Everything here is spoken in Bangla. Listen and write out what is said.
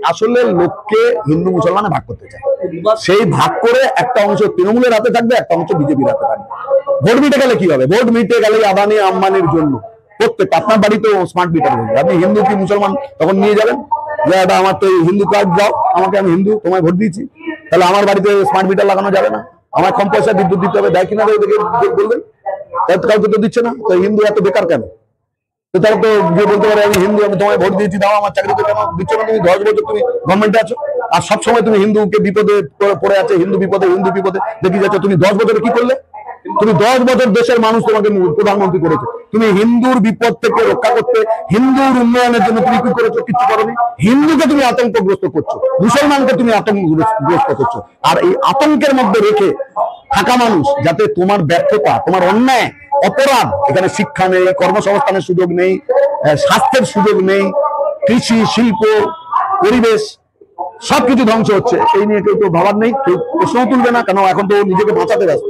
আসলে লোককে হিন্দু মুসলমানে ভাগ করতে চায়। সেই ভাগ করে একটা অংশ তৃণমূলের হাতে থাকবে, একটা অংশ বিজেপির হাতে থাকবে। ভোট মিটে গেলে কি হবে? ভোট মিটে গেলে আদানি আম্বানির জন্য প্রত্যেক আপনার বাড়িতেও স্মার্ট মিটার হয়ে যাবে। আপনি হিন্দু কি মুসলমান তখন নিয়ে যাবেন যে দাদা আমার তো হিন্দু কার্ড দাও, আমাকে, আমি হিন্দু, তোমায় ভোট দিয়েছি, তাহলে আমার বাড়িতে স্মার্ট মিটার লাগানো যাবে না, আমার কম পয়সা বিদ্যুৎ দিতে হবে, দেয় কিনা বলবেন? কাউকে তো দিচ্ছে না, তো হিন্দু এত বেকার কেন? তো তারা তো গিয়ে বলতে পারে আমি হিন্দু, আমি তোমায় ভোট দিয়েছি, দাও আমার চাকরিতে কেন দিচ্ছ না? তুমি 10 বছর তুমি গভর্নমেন্টে আছো, আর সবসময় তুমি হিন্দুকে বিপদে পড়ে আছে, হিন্দু বিপদে দেখি যাচ্ছ। তুমি 10 বছরে কি করলে? তুমি 10 বছর দেশের মানুষ তোমাকে প্রধানমন্ত্রী করেছে, তুমি হিন্দুর বিপদ থেকে রক্ষা করতে, হিন্দুর উন্নয়নের জন্য তুমি কি করেছো? কিচ্ছু করোনি। হিন্দুকে তুমি আতঙ্কগ্রস্ত করছো, মুসলমানকে তুমি আতঙ্কগ্রস্ত করছো। আর এই আতঙ্কের মধ্যে রেখে থাকা মানুষ, যাতে তোমার ব্যর্থতা, তোমার অন্যায়, অপরাধ, এখানে শিক্ষা নেই, কর্মসংস্থানের সুযোগ নেই, স্বাস্থ্যের সুযোগ নেই, কৃষি, শিল্প, পরিবেশ সবকিছু ধ্বংস হচ্ছে, এই নিয়ে কেউ তো ভাবার নেই, কেউ প্রশ্ন তুলবে না, কেন এখন তো নিজেকে বাঁচাতে ব্যস্ত।